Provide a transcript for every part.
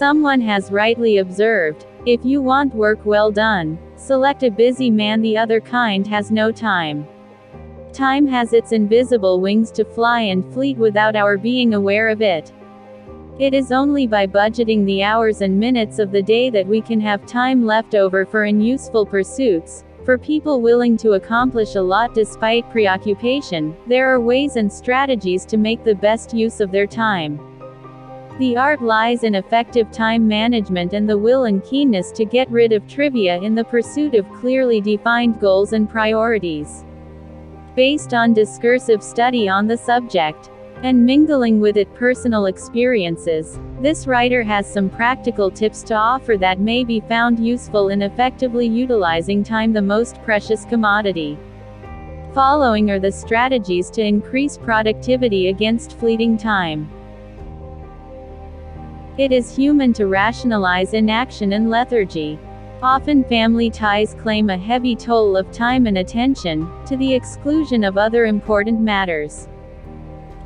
Someone has rightly observed, if you want work well done, select a busy man. The other kind has no time. Time has its invisible wings to fly and fleet without our being aware of it. It is only by budgeting the hours and minutes of the day that we can have time left over for unuseful pursuits. For people willing to accomplish a lot despite preoccupation, there are ways and strategies to make the best use of their time. The art lies in effective time management and the will and keenness to get rid of trivia in the pursuit of clearly defined goals and priorities. Based on discursive study on the subject, and mingling with it personal experiences, this writer has some practical tips to offer that may be found useful in effectively utilizing time, the most precious commodity. Following are the strategies to increase productivity against fleeting time. It is human to rationalize inaction and lethargy. Often family ties claim a heavy toll of time and attention, to the exclusion of other important matters.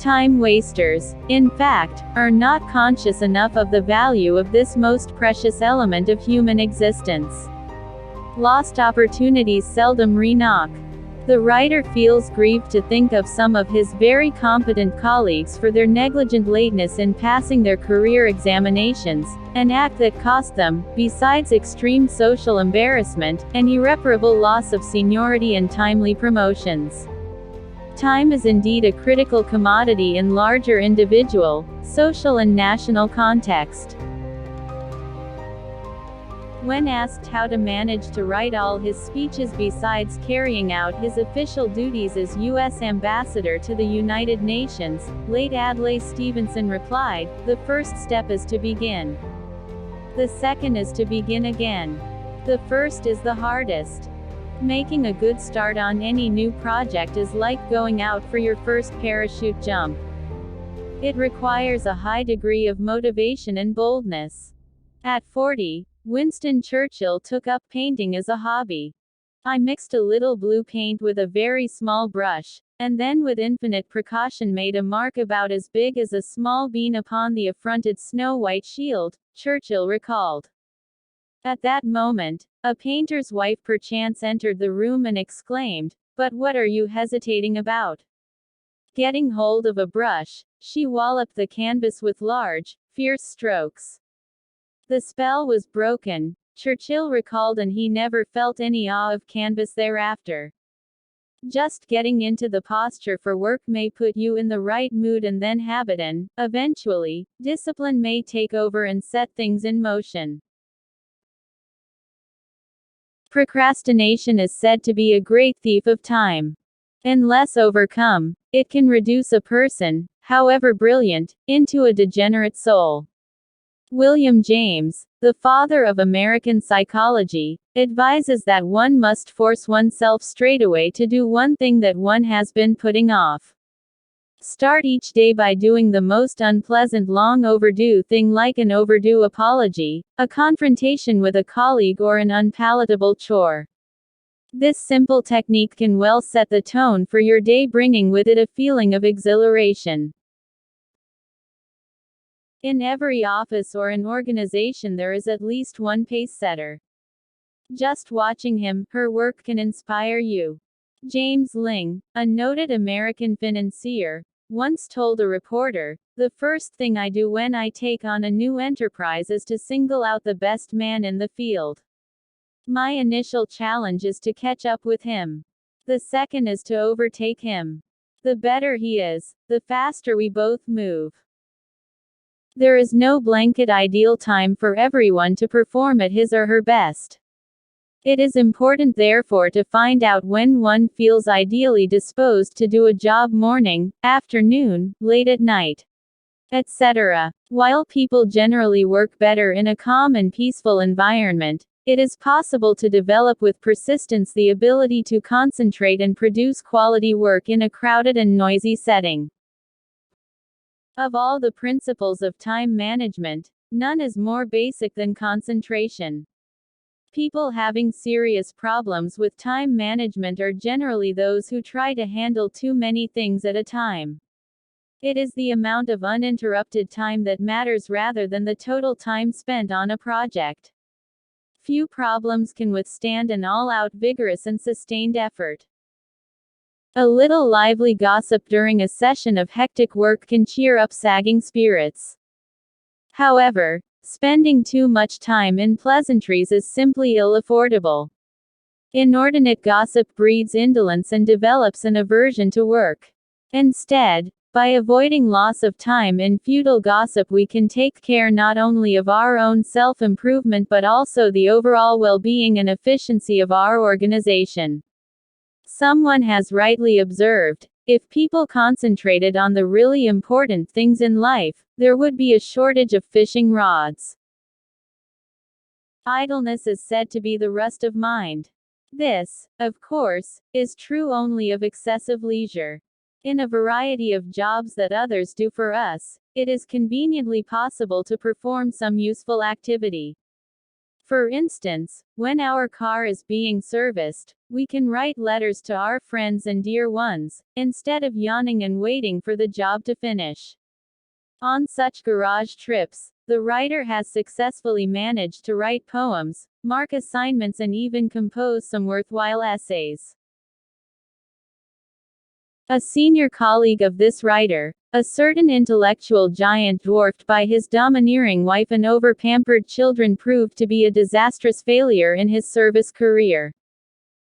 Time wasters, in fact, are not conscious enough of the value of this most precious element of human existence. Lost opportunities seldom re-knock. The writer feels grieved to think of some of his very competent colleagues for their negligent lateness in passing their career examinations, an act that cost them, besides extreme social embarrassment, an irreparable loss of seniority and timely promotions. Time is indeed a critical commodity in larger individual, social and national context. When asked how to manage to write all his speeches besides carrying out his official duties as U.S. Ambassador to the United Nations, late Adlai Stevenson replied, "The first step is to begin. The second is to begin again. The first is the hardest. Making a good start on any new project is like going out for your first parachute jump. It requires a high degree of motivation and boldness." At 40, Winston Churchill took up painting as a hobby. "I mixed a little blue paint with a very small brush, and then with infinite precaution made a mark about as big as a small bean upon the affronted snow-white shield," Churchill recalled. At that moment, a painter's wife perchance entered the room and exclaimed, "But what are you hesitating about?" Getting hold of a brush, she walloped the canvas with large, fierce strokes. The spell was broken, Churchill recalled, and he never felt any awe of canvas thereafter. Just getting into the posture for work may put you in the right mood, and then habit and, eventually, discipline may take over and set things in motion. Procrastination is said to be a great thief of time. Unless overcome, it can reduce a person, however brilliant, into a degenerate soul. William James, the father of American psychology, advises that one must force oneself straightaway to do one thing that one has been putting off. Start each day by doing the most unpleasant long overdue thing, like an overdue apology, a confrontation with a colleague, or an unpalatable chore. This simple technique can well set the tone for your day, bringing with it a feeling of exhilaration. In every office or an organization there is at least one pace-setter. Just watching him, her work can inspire you. James Ling, a noted American financier, once told a reporter, "The first thing I do when I take on a new enterprise is to single out the best man in the field. My initial challenge is to catch up with him. The second is to overtake him. The better he is, the faster we both move." There is no blanket ideal time for everyone to perform at his or her best. It is important, therefore, to find out when one feels ideally disposed to do a job: morning, afternoon, late at night, etc. While people generally work better in a calm and peaceful environment, it is possible to develop with persistence the ability to concentrate and produce quality work in a crowded and noisy setting. Of all the principles of time management, none is more basic than concentration. People having serious problems with time management are generally those who try to handle too many things at a time. It is the amount of uninterrupted time that matters rather than the total time spent on a project. Few problems can withstand an all-out vigorous and sustained effort. A little lively gossip during a session of hectic work can cheer up sagging spirits. However, spending too much time in pleasantries is simply ill-affordable. Inordinate gossip breeds indolence and develops an aversion to work. Instead, by avoiding loss of time in futile gossip, we can take care not only of our own self-improvement but also the overall well-being and efficiency of our organization. Someone has rightly observed, if people concentrated on the really important things in life, there would be a shortage of fishing rods. Idleness is said to be the rust of mind. This, of course, is true only of excessive leisure. In a variety of jobs that others do for us, it is conveniently possible to perform some useful activity. For instance, when our car is being serviced, we can write letters to our friends and dear ones, instead of yawning and waiting for the job to finish. On such garage trips, the writer has successfully managed to write poems, mark assignments, and even compose some worthwhile essays. A senior colleague of this writer, a certain intellectual giant dwarfed by his domineering wife and over-pampered children, proved to be a disastrous failure in his service career.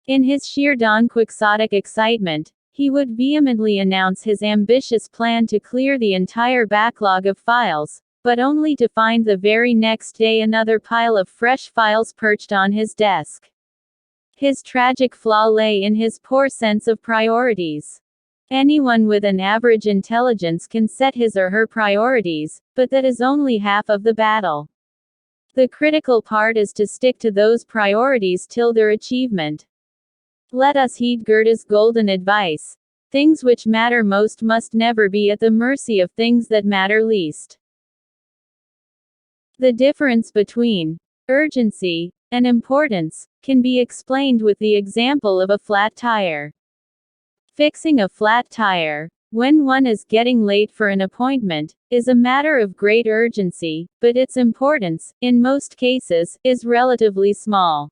In his sheer quixotic excitement, he would vehemently announce his ambitious plan to clear the entire backlog of files, but only to find the very next day another pile of fresh files perched on his desk. His tragic flaw lay in his poor sense of priorities. Anyone with an average intelligence can set his or her priorities, but that is only half of the battle. The critical part is to stick to those priorities till their achievement. Let us heed Goethe's golden advice: things which matter most must never be at the mercy of things that matter least. The difference between urgency and importance can be explained with the example of a flat tire. Fixing a flat tire, when one is getting late for an appointment, is a matter of great urgency, but its importance, in most cases, is relatively small.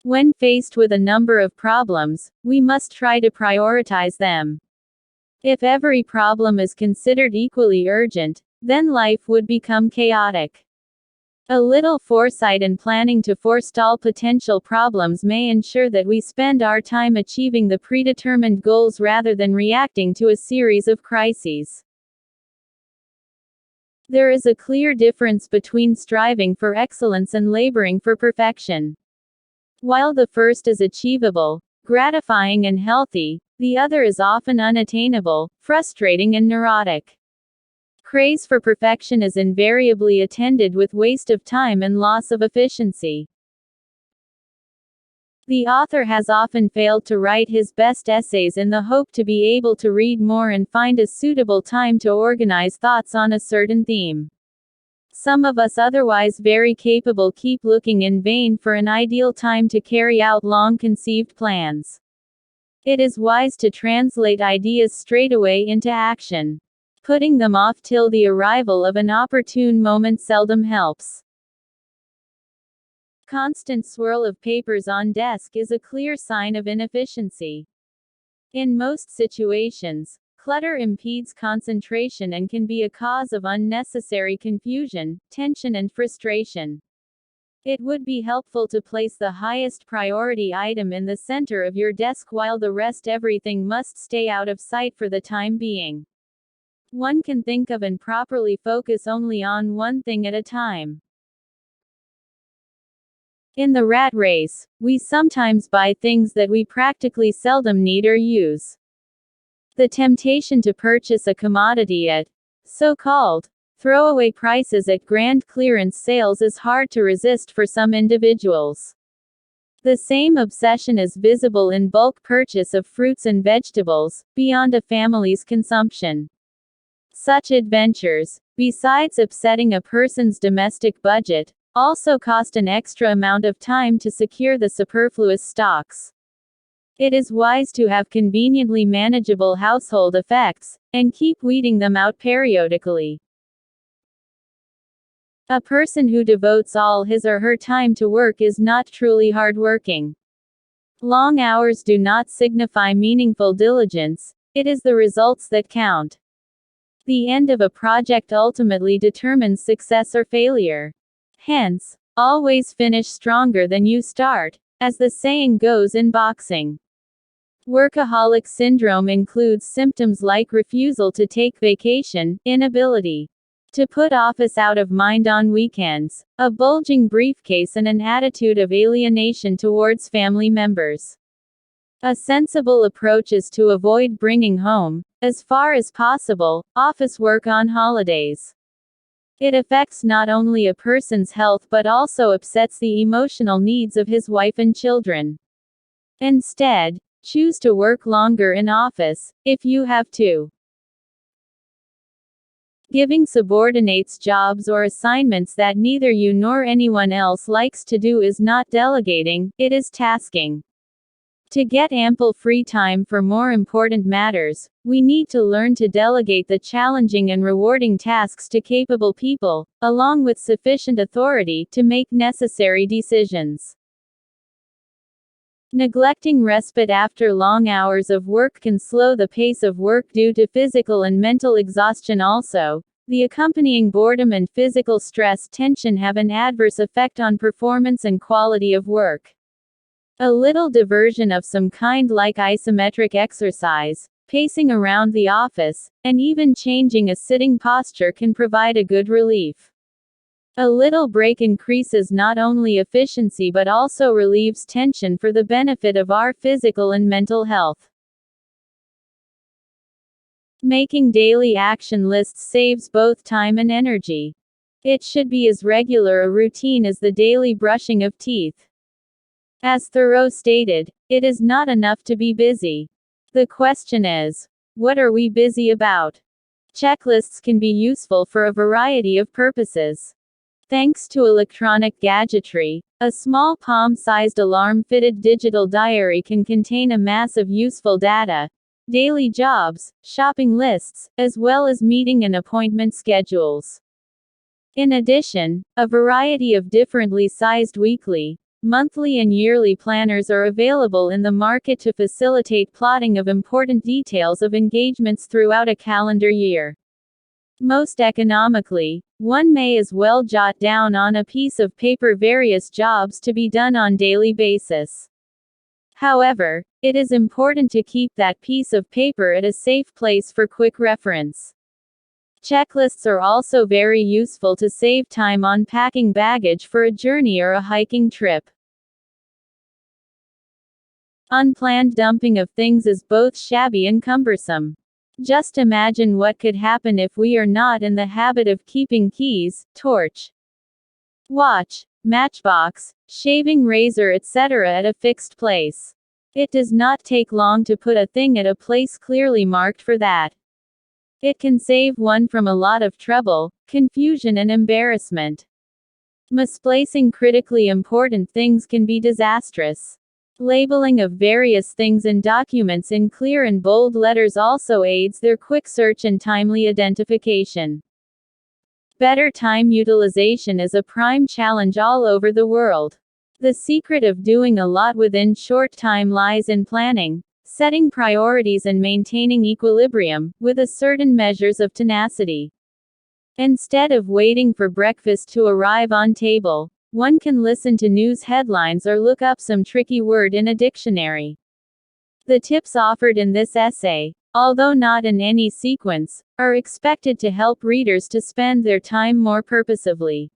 When faced with a number of problems, we must try to prioritize them. If every problem is considered equally urgent, then life would become chaotic. A little foresight and planning to forestall potential problems may ensure that we spend our time achieving the predetermined goals rather than reacting to a series of crises. There is a clear difference between striving for excellence and laboring for perfection. While the first is achievable, gratifying, and healthy, the other is often unattainable, frustrating, and neurotic. Craze for perfection is invariably attended with waste of time and loss of efficiency. The author has often failed to write his best essays in the hope to be able to read more and find a suitable time to organize thoughts on a certain theme. Some of us otherwise very capable keep looking in vain for an ideal time to carry out long-conceived plans. It is wise to translate ideas straightaway into action. Putting them off till the arrival of an opportune moment seldom helps. Constant swirl of papers on desk is a clear sign of inefficiency. In most situations, clutter impedes concentration and can be a cause of unnecessary confusion, tension, and frustration. It would be helpful to place the highest priority item in the center of your desk while the rest everything must stay out of sight for the time being. One can think of and properly focus only on one thing at a time. In the rat race, we sometimes buy things that we practically seldom need or use. The temptation to purchase a commodity at so-called throwaway prices at grand clearance sales is hard to resist for some individuals. The same obsession is visible in bulk purchase of fruits and vegetables, beyond a family's consumption. Such adventures, besides upsetting a person's domestic budget, also cost an extra amount of time to secure the superfluous stocks. It is wise to have conveniently manageable household effects, and keep weeding them out periodically. A person who devotes all his or her time to work is not truly hardworking. Long hours do not signify meaningful diligence, it is the results that count. The end of a project ultimately determines success or failure. Hence, always finish stronger than you start, as the saying goes in boxing. Workaholic syndrome includes symptoms like refusal to take vacation, inability to put office out of mind on weekends, a bulging briefcase, and an attitude of alienation towards family members. A sensible approach is to avoid bringing home, as far as possible, office work on holidays. It affects not only a person's health but also upsets the emotional needs of his wife and children. Instead, choose to work longer in office, if you have to. Giving subordinates jobs or assignments that neither you nor anyone else likes to do is not delegating, it is tasking. To get ample free time for more important matters, we need to learn to delegate the challenging and rewarding tasks to capable people, along with sufficient authority to make necessary decisions. Neglecting respite after long hours of work can slow the pace of work due to physical and mental exhaustion also. The accompanying boredom and physical stress tension have an adverse effect on performance and quality of work. A little diversion of some kind like isometric exercise, pacing around the office, and even changing a sitting posture can provide a good relief. A little break increases not only efficiency but also relieves tension for the benefit of our physical and mental health. Making daily action lists saves both time and energy. It should be as regular a routine as the daily brushing of teeth. As Thoreau stated, it is not enough to be busy. The question is, what are we busy about? Checklists can be useful for a variety of purposes. Thanks to electronic gadgetry, a small palm-sized alarm-fitted digital diary can contain a mass of useful data, daily jobs, shopping lists, as well as meeting and appointment schedules. In addition, a variety of differently sized weekly, monthly and yearly planners are available in the market to facilitate plotting of important details of engagements throughout a calendar year. Most economically, one may as well jot down on a piece of paper various jobs to be done on daily basis. However, it is important to keep that piece of paper at a safe place for quick reference. Checklists are also very useful to save time on packing baggage for a journey or a hiking trip. Unplanned dumping of things is both shabby and cumbersome. Just imagine what could happen if we are not in the habit of keeping keys, torch, watch, matchbox, shaving razor, etc. at a fixed place. It does not take long to put a thing at a place clearly marked for that. It can save one from a lot of trouble, confusion, and embarrassment. Misplacing critically important things can be disastrous. Labeling of various things in documents in clear and bold letters also aids their quick search and timely identification. Better time utilization is a prime challenge all over the world. The secret of doing a lot within short time lies in planning, setting priorities, and maintaining equilibrium, with a certain measures of tenacity. Instead of waiting for breakfast to arrive on table, one can listen to news headlines or look up some tricky word in a dictionary. The tips offered in this essay, although not in any sequence, are expected to help readers to spend their time more purposefully.